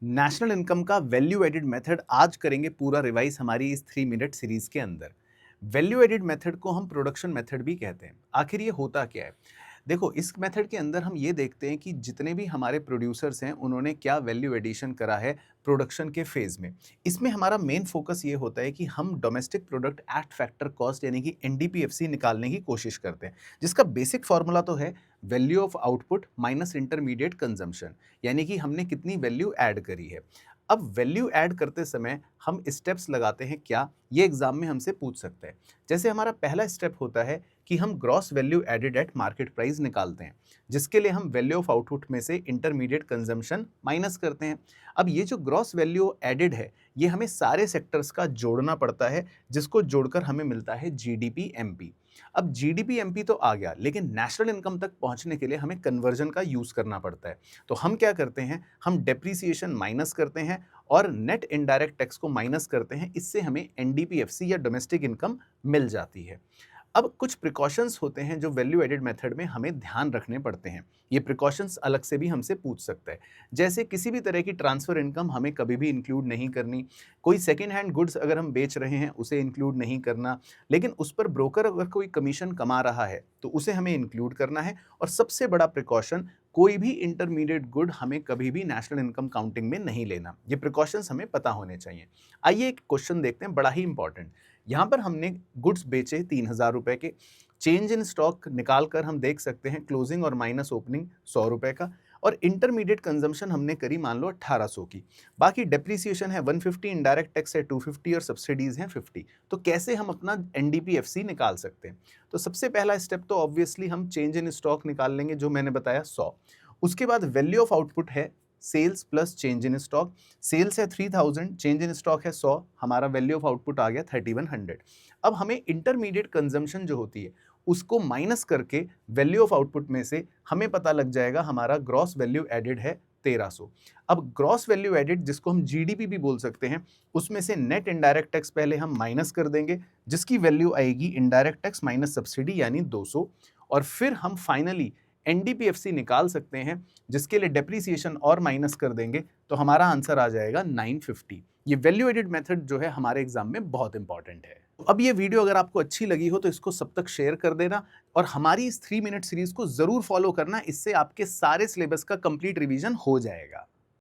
National income का value added method आज करेंगे पूरा रिवाइज हमारी इस 3 मिनट सीरीज के अंदर। वैल्यू एडेड मेथड को हम प्रोडक्शन मेथड भी कहते हैं। आखिर ये होता क्या है? देखो, इस मेथड के अंदर हम ये देखते हैं कि जितने भी हमारे प्रोड्यूसर्स हैं उन्होंने क्या वैल्यू एडिशन करा है प्रोडक्शन के फेज में। इसमें हमारा मेन फोकस ये होता है कि हम domestic product at factor cost यानी कि एनडीपीएफसी निकालने की कोशिश करते हैं, जिसका बेसिक फॉर्मूला तो है value of output minus intermediate consumption, यानी कि हमने कितनी वैल्यू ऐड करी है। अब वैल्यू ऐड करते समय हम स्टेप्स लगाते हैं क्या, ये एग्जाम में हमसे पूछ सकते हैं। जैसे हमारा पहला स्टेप होता है कि हम gross value added at market price निकालते हैं, जिसके लिए हम वैल्यू ऑफ आउटपुट में से इंटरमीडिएट कंजम्पशन माइनस करते हैं। अब ये जो ग्रॉस वैल्यू एडेड है, ये हमें सारे सेक्टर्स का जोड़ना पड़ता है, जिसको जोड़कर हमें मिलता है जीडीपी एमपी। अब जीडीपी एमपी तो आ गया, लेकिन नेशनल इनकम तक पहुंचने के लिए हमें कन्वर्जन का यूज करना पड़ता है। तो हम क्या करते हैं, हम डेप्रीसिएशन माइनस करते हैं और नेट इनडायरेक्ट टैक्स को माइनस करते हैं। इससे हमें एनडीपीएफसी या डोमेस्टिक इनकम मिल जाती है। अब कुछ प्रिकॉशंस होते हैं जो वैल्यू एडेड मेथड में हमें ध्यान रखने पड़ते हैं। ये प्रिकॉशंस अलग से भी हमसे पूछ सकता है। जैसे किसी भी तरह की ट्रांसफर इनकम हमें कभी भी इंक्लूड नहीं करनी। कोई सेकेंड हैंड गुड्स अगर हम बेच रहे हैं उसे इंक्लूड नहीं करना, लेकिन उस पर ब्रोकर अगर कोई कमीशन कमा रहा है तो उसे हमें इंक्लूड करना है। और सबसे बड़ा प्रिकॉशन, कोई भी इंटरमीडिएट गुड हमें कभी भी नेशनल इनकम काउंटिंग में नहीं लेना। ये प्रिकॉशंस हमें पता होने चाहिए। आइए एक क्वेश्चन देखते हैं, बड़ा ही इंपॉर्टेंट। यहाँ पर हमने गुड्स बेचे 3,000 रुपए के, चेंज इन स्टॉक निकाल कर हम देख सकते हैं क्लोजिंग और माइनस ओपनिंग 100 रुपए का, और इंटरमीडिएट कंजम्पशन हमने करी मान लो 1800 की। बाकी डेप्रीसिएशन है 150, इनडायरेक्ट टैक्स है 250 और सब्सिडीज हैं 50। तो कैसे हम अपना एनडीपीएफसी निकाल सकते हैं? तो सबसे पहला स्टेप तो ऑब्वियसली हम चेंज इन स्टॉक निकाल लेंगे, जो मैंने बताया 100। उसके बाद वैल्यू ऑफ आउटपुट है sales plus change in stock. Sales है 3000, चेंज इन स्टॉक है 100, हमारा वैल्यू ऑफ आउटपुट आ गया 3100। अब हमें इंटरमीडिएट कंजम्पशन जो होती है उसको माइनस करके वैल्यू ऑफ आउटपुट में से हमें पता लग जाएगा हमारा ग्रॉस वैल्यू एडेड है 1300। अब ग्रॉस वैल्यू एडेड, जिसको हम जीडीपी भी बोल सकते हैं, उसमें से नेट इनडायरेक्ट टैक्स पहले हम माइनस कर देंगे, जिसकी वैल्यू आएगी इनडायरेक्ट टैक्स माइनस सब्सिडी यानी 200। और फिर हम फाइनली एनडीपीएफसी निकाल सकते हैं, जिसके लिए डेप्रीसिएशन और माइनस कर देंगे तो हमारा आंसर आ जाएगा 950। ये वैल्यू एडेड मेथड जो है हमारे एग्जाम में बहुत इंपॉर्टेंट है। तो अब ये वीडियो अगर आपको अच्छी लगी हो तो इसको सब तक शेयर कर देना, और हमारी इस 3 मिनट सीरीज को जरूर फॉलो करना। इससे आपके सारे सिलेबस का कंप्लीट रिवीजन हो जाएगा।